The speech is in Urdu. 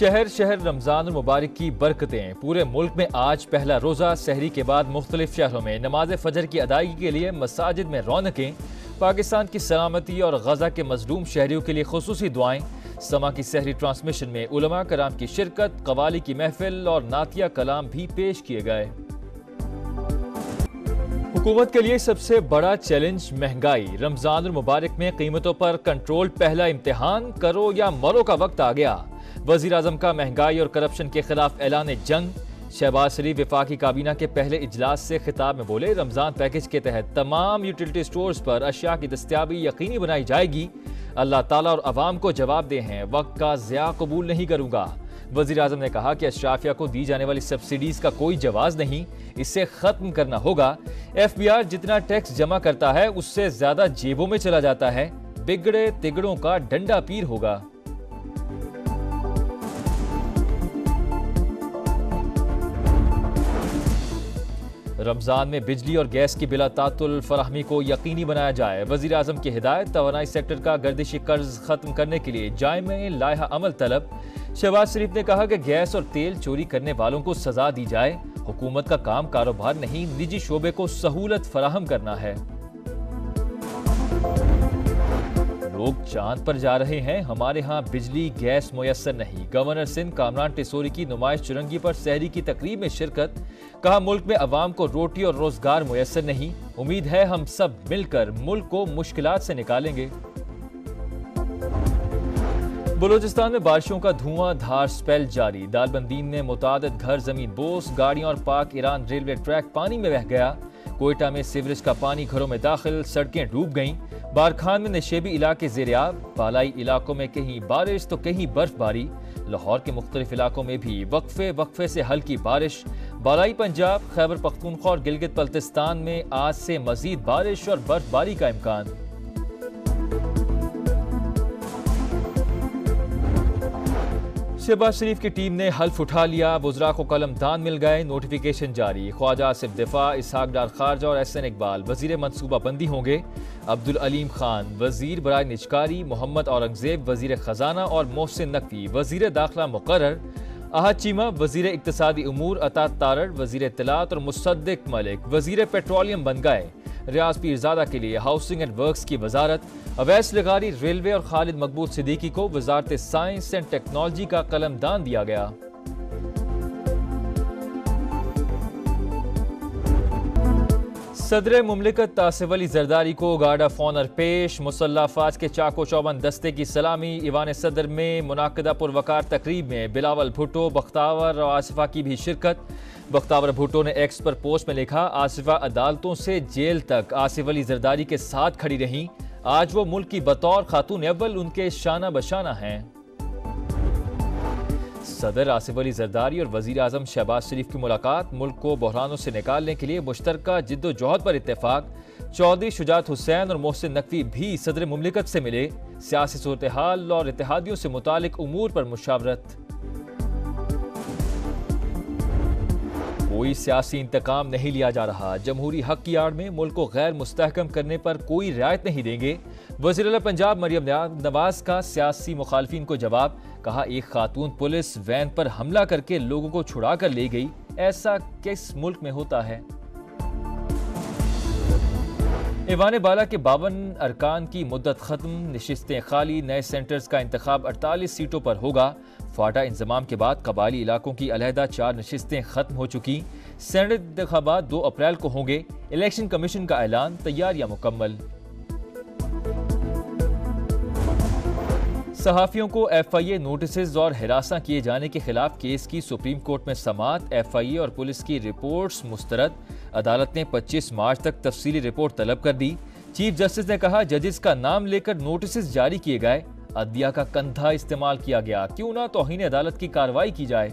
شہر شہر رمضان المبارک کی برکتیں۔ پورے ملک میں آج پہلا روزہ سحری کے بعد مختلف شہروں میں نماز فجر کی ادائیگی کے لیے مساجد میں رونقیں۔ پاکستان کی سلامتی اور غزہ کے مظلوم شہریوں کے لیے خصوصی دعائیں۔ سما کی سحری ٹرانسمیشن میں علماء کرام کی شرکت، قوالی کی محفل اور نعتیہ کلام بھی پیش کیے گئے۔ حکومت کے لیے سب سے بڑا چیلنج مہنگائی۔ رمضان المبارک میں قیمتوں پر کنٹرول پہلا امتحان، کرو یا مرو کا وقت آ گیا۔ وزیر اعظم کا مہنگائی اور کرپشن کے خلاف اعلان جنگ۔ شہباز شریف وفاقی کابینہ کے پہلے اجلاس سے خطاب میں بولے، رمضان پیکج کے تحت تمام یوٹیلٹی سٹورز پر اشیاء کی دستیابی یقینی بنائی جائے گی۔ اللہ تعالیٰ اور عوام کو جواب دہ ہیں، وقت کا ضیاع قبول نہیں کروں گا۔ وزیر اعظم نے کہا کہ اشرافیہ کو دی جانے والی سبسڈیز کا کوئی جواز نہیں، اسے ختم کرنا ہوگا۔ ایف بی آر جتنا ٹیکس جمع کرتا ہے اس سے زیادہ جیبوں میں چلا جاتا ہے، بگڑے تگڑوں کا ڈنڈا پیر ہوگا۔ رمضان میں بجلی اور گیس کی بلا تعطل فراہمی کو یقینی بنایا جائے۔ وزیر اعظم کی ہدایت، توانائی سیکٹر کا گردشی قرض ختم کرنے کے لیے جائمہ لائحہ عمل طلب۔ شہباز شریف نے کہا کہ گیس اور تیل چوری کرنے والوں کو سزا دی جائے۔ حکومت کا کام کاروبار نہیں، نجی شعبے کو سہولت فراہم کرنا ہے۔ لوگ چاند پر جا رہے ہیں، ہمارے ہاں بجلی گیس میسر نہیں۔ گورنر سندھ کامران ٹیسوری کی نمائش چرنگی پر سحری کی تقریب میں شرکت۔ کہا ملک میں عوام کو روٹی اور روزگار میسر نہیں، امید ہے ہم سب مل کر ملک کو مشکلات سے نکالیں گے۔ بلوچستان میں بارشوں کا دھواں دھار سپیل جاری۔ دالبندین میں متعدد گھر زمین بوس، گاڑیاں اور پاک ایران ریلوے ٹریک پانی میں بہہ گیا۔ کوئٹہ میں سیوریج کا پانی گھروں میں داخل، سڑکیں ڈوب گئیں۔ بارکھان میں نشیبی علاقے زیریاب، بالائی علاقوں میں کہیں بارش تو کہیں برف باری۔ لاہور کے مختلف علاقوں میں بھی وقفے سے ہلکی بارش۔ بالائی پنجاب، خیبر پختونخوا اور گلگت بلتستان میں آج سے مزید بارش اور برف باری کا امکان۔ شہباز شریف کی ٹیم نے حلف اٹھا لیا، وزراء کو قلم دان مل گئے، نوٹیفیکیشن جاری۔ خواجہ آصف دفاع، اسحاق ڈار خارجہ اور احسن اقبال وزیر منصوبہ بندی ہوں گے۔ عبدالعلیم خان وزیر برائے نجکاری، محمد اورنگزیب وزیر خزانہ اور محسن نقوی وزیر داخلہ مقرر۔ احد چیمہ وزیر اقتصادی امور، عطا تارڑ وزیر اطلاعات اور مصدق ملک وزیر پیٹرولیم بن گئے۔ ریاض پیرزادہ کے لیے ہاؤسنگ اینڈ ورکس کی وزارت۔ اویس لغاری ریلوے اور خالد مقبول صدیقی کو وزارت سائنس اینڈ ٹیکنالوجی کا قلم دان دیا گیا۔ صدر مملکت آصف علی زرداری کو گارڈ آف آنر پیش۔ مسلح افواج کے چاق و چوبند دستے کی سلامی۔ ایوان صدر میں منعقدہ پروقار تقریب میں بلاول بھٹو، بختاور اور آصفہ کی بھی شرکت۔ بختاور بھٹو نے ایکس پر پوسٹ میں لکھا، آصفہ عدالتوں سے جیل تک آصف علی زرداری کے ساتھ کھڑی رہیں، آج وہ ملک کی بطور خاتون اول ان کے شانہ بشانہ ہیں۔ صدر آصف علی زرداری اور وزیر اعظم شہباز شریف کی ملاقات، ملک کو بحرانوں سے نکالنے کے لیے مشترکہ جد و جہد پر اتفاق۔ چودھری شجاعت حسین اور محسن نقوی بھی صدر مملکت سے ملے، سیاسی صورتحال اور اتحادیوں سے متعلق امور پر مشاورت۔ کوئی سیاسی انتقام نہیں لیا جا رہا، جمہوری حق کی آڑ میں ملک کو غیر مستحکم کرنے پر کوئی رعایت نہیں دیں گے۔ وزیر اعلیٰ پنجاب مریم نواز کا سیاسی مخالفین کو جواب، کہا ایک خاتون پولیس وین پر حملہ کر کے لوگوں کو چھڑا کر لے گئی، ایسا کس ملک میں ہوتا ہے؟ ایوان بالا کے 52 ارکان کی مدت ختم، نشستیں خالی، نئے سینٹرز کا انتخاب 48 سیٹوں پر ہوگا۔ فاٹا انضمام کے بعد قبائلی علاقوں کی علیحدہ 4 نشستیں ختم ہو چکی۔ سینٹ انتخابات 2 اپریل کو ہوں گے۔ الیکشن کمیشن کا اعلان، تیاریاں مکمل۔ صحافیوں کو ایف آئی اے نوٹسز اور ہراساں کیے جانے کے خلاف کیس کی سپریم کورٹ میں سماعت۔ ایف آئی اے اور پولیس کی رپورٹس مسترد، عدالت نے 25 مارچ تک تفصیلی رپورٹ طلب کر دی۔ چیف جسٹس نے کہا ججز کا نام لے کر نوٹسز جاری کیے گئے، عدلیہ کا کندھا استعمال کیا گیا، کیوں نہ توہین عدالت کی کارروائی کی جائے۔